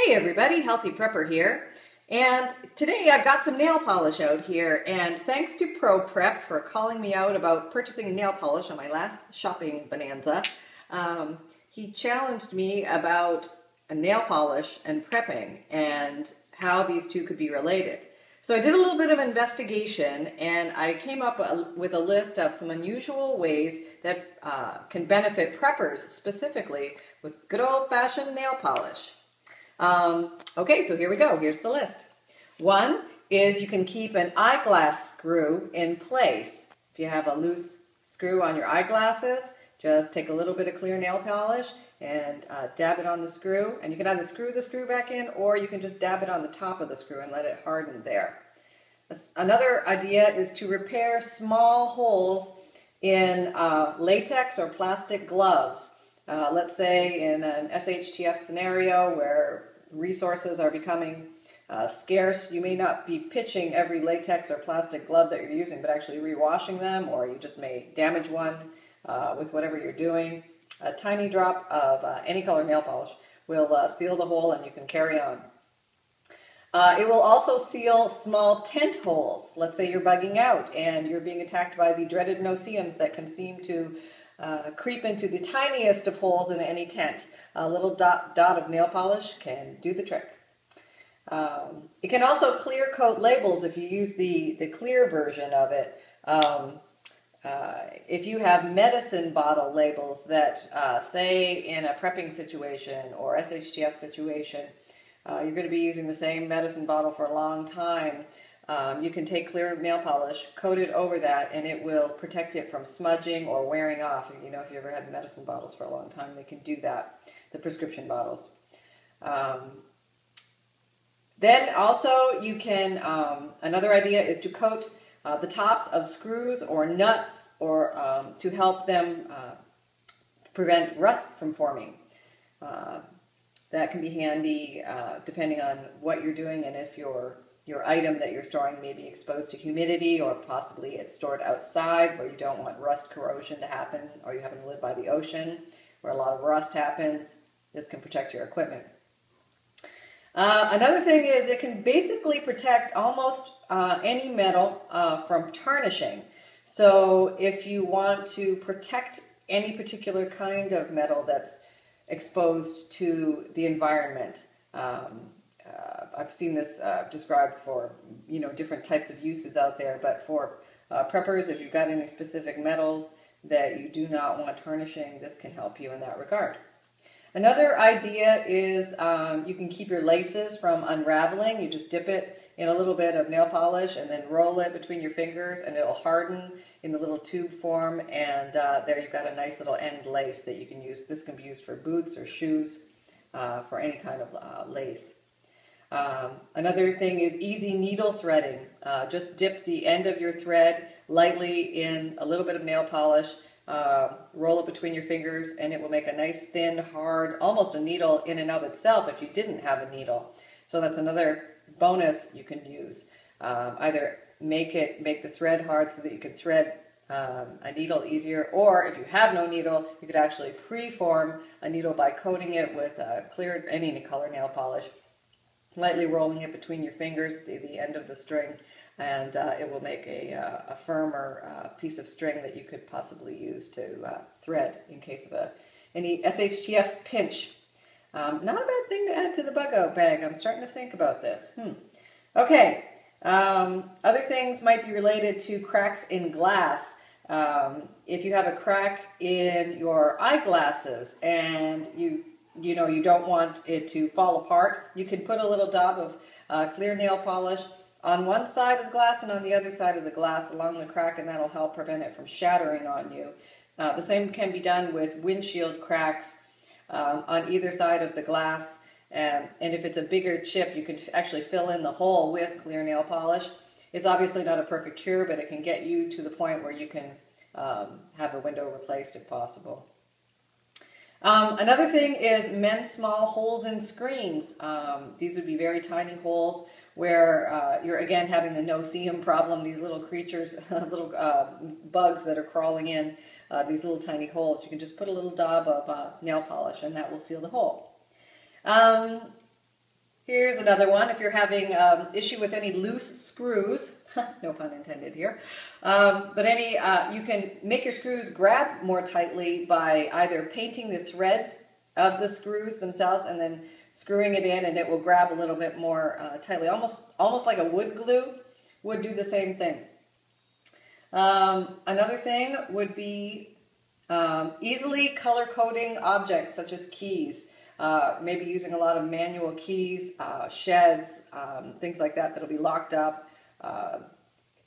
Hey everybody, Healthy Prepper here. And today I got some nail polish out here, and thanks to Pro Prep for calling me out about purchasing nail polish on my last shopping bonanza. He challenged me about a nail polish and prepping and how these two could be related. So I did a little bit of investigation, and I came up with a list of some unusual ways that can benefit preppers, specifically with good old-fashioned nail polish. Okay, so here we go. Here's the list. One is you can keep an eyeglass screw in place. If you have a loose screw on your eyeglasses, just take a little bit of clear nail polish and dab it on the screw. And you can either screw the screw back in, or you can just dab it on the top of the screw and let it harden there. Another idea is to repair small holes in latex or plastic gloves. Let's say in an SHTF scenario where resources are becoming scarce, you may not be pitching every latex or plastic glove that you're using, but actually rewashing them, or you just may damage one with whatever you're doing. A tiny drop of any color nail polish will seal the hole, and you can carry on. It will also seal small tent holes. Let's say you're bugging out and you're being attacked by the dreaded no-see-ums that can seem to creep into the tiniest of holes in any tent. A little dot of nail polish can do the trick. It can also clear coat labels if you use the clear version of it. If you have medicine bottle labels that say in a prepping situation or SHTF situation, you're going to be using the same medicine bottle for a long time. You can take clear nail polish, coat it over that, and it will protect it from smudging or wearing off. You know, if you ever had medicine bottles for a long time, they can do that, the prescription bottles. Then also you can, another idea is to coat the tops of screws or nuts, or to help them prevent rust from forming. That can be handy depending on what you're doing, and if your item that you're storing may be exposed to humidity, or possibly it's stored outside where you don't want rust corrosion to happen, or you happen to live by the ocean where a lot of rust happens. This can protect your equipment. Another thing is it can basically protect almost any metal from tarnishing. So if you want to protect any particular kind of metal that's exposed to the environment, I've seen this described for, you know, different types of uses out there, but for preppers, if you've got any specific metals that you do not want tarnishing, this can help you in that regard. Another idea is you can keep your laces from unraveling. You just dip it in a little bit of nail polish and then roll it between your fingers, and it'll harden in the little tube form, and there you've got a nice little end lace that you can use. This can be used for boots or shoes, for any kind of lace. Another thing is easy needle threading. Just dip the end of your thread lightly in a little bit of nail polish, roll it between your fingers, and it will make a nice thin, hard, almost a needle in and of itself if you didn't have a needle. So that's another bonus you can use. Either make the thread hard so that you can thread a needle easier, or if you have no needle, you could actually pre-form a needle by coating it with clear, any color nail polish, lightly rolling it between your fingers, the end of the string, and it will make a firmer piece of string that you could possibly use to thread in case of any SHTF pinch. Not a bad thing to add to the bug out bag. I'm starting to think about this. Okay, other things might be related to cracks in glass. If you have a crack in your eyeglasses and you don't want it to fall apart, you can put a little dab of clear nail polish on one side of the glass and on the other side of the glass along the crack, and that'll help prevent it from shattering on you. The same can be done with windshield cracks on either side of the glass, and if it's a bigger chip, you can actually fill in the hole with clear nail polish. It's obviously not a perfect cure, but it can get you to the point where you can have the window replaced if possible. Another thing is mend small holes in screens. These would be very tiny holes where you're again having the no-see-um problem, these little creatures, little bugs that are crawling in these little tiny holes. You can just put a little dab of nail polish and that will seal the hole. Here's another one. If you're having issue with any loose screws, no pun intended here, but any, you can make your screws grab more tightly by either painting the threads of the screws themselves and then screwing it in, and it will grab a little bit more tightly, almost like a wood glue would do the same thing. Another thing would be easily color coding objects such as keys. Maybe using a lot of manual keys, sheds, things like that that'll be locked up.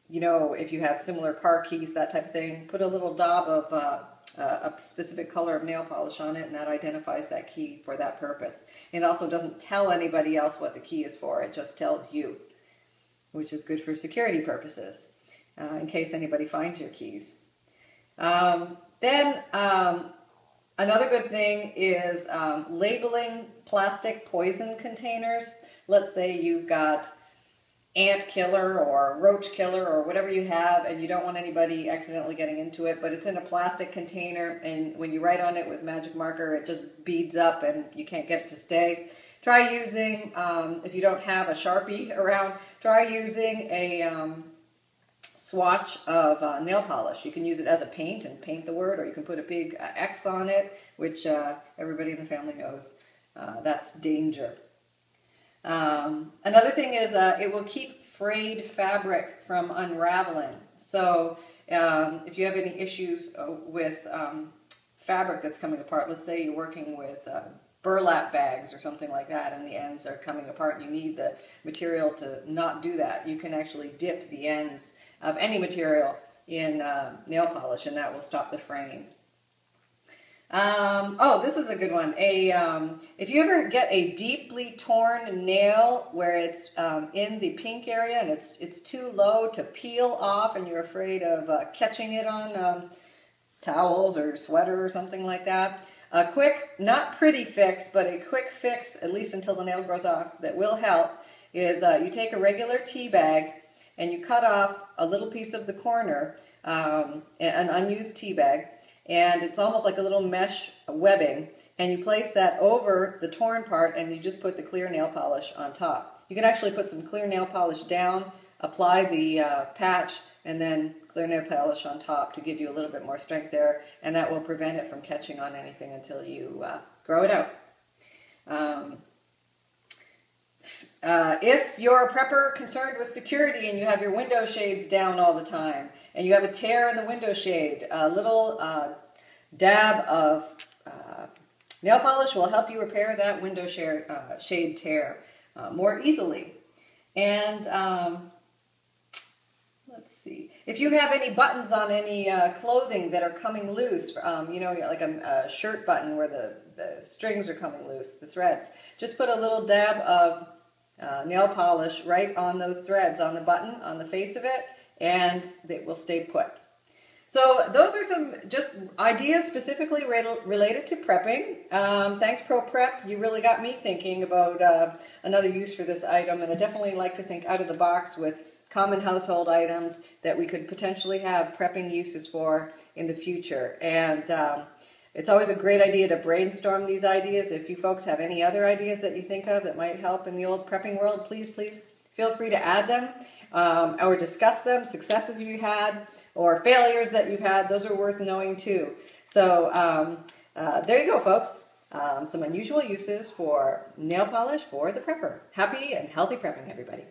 You know, if you have similar car keys, that type of thing, put a little daub of a specific color of nail polish on it, and that identifies that key for that purpose. It also doesn't tell anybody else what the key is for, it just tells you, which is good for security purposes, in case anybody finds your keys. Another good thing is labeling plastic poison containers. Let's say you've got ant killer or roach killer or whatever you have, and you don't want anybody accidentally getting into it, but it's in a plastic container, and when you write on it with magic marker, it just beads up and you can't get it to stay. Try using, if you don't have a Sharpie around, try using a swatch of nail polish. You can use it as a paint and paint the word, or you can put a big X on it, which everybody in the family knows. That's danger. Another thing is it will keep frayed fabric from unraveling. So if you have any issues with fabric that's coming apart, let's say you're working with burlap bags or something like that, and the ends are coming apart and you need the material to not do that, you can actually dip the ends of any material in nail polish, and that will stop the fraying. Oh, this is a good one. If you ever get a deeply torn nail where it's in the pink area and it's too low to peel off, and you're afraid of catching it on towels or sweater or something like that, a quick, not pretty fix, but a quick fix, at least until the nail grows off, that will help, is you take a regular tea bag and you cut off a little piece of the corner, an unused tea bag, and it's almost like a little mesh webbing, and you place that over the torn part, and you just put the clear nail polish on top. You can actually put some clear nail polish down, apply the patch, and then clear nail polish on top to give you a little bit more strength there, and that will prevent it from catching on anything until you grow it out. If you're a prepper concerned with security and you have your window shades down all the time, and you have a tear in the window shade, a little dab of nail polish will help you repair that window shade tear more easily. And let's see, if you have any buttons on any clothing that are coming loose, you know, like a shirt button where the strings are coming loose, the threads, just put a little dab of nail polish right on those threads, on the button, on the face of it, and it will stay put. So those are some just ideas specifically related to prepping. Thanks, Pro Prep. You really got me thinking about another use for this item, and I definitely like to think out of the box with common household items that we could potentially have prepping uses for in the future. And it's always a great idea to brainstorm these ideas. If you folks have any other ideas that you think of that might help in the old prepping world, please feel free to add them or discuss them, successes you had or failures that you've had. Those are worth knowing too. So there you go, folks. Some unusual uses for nail polish for the prepper. Happy and healthy prepping, everybody.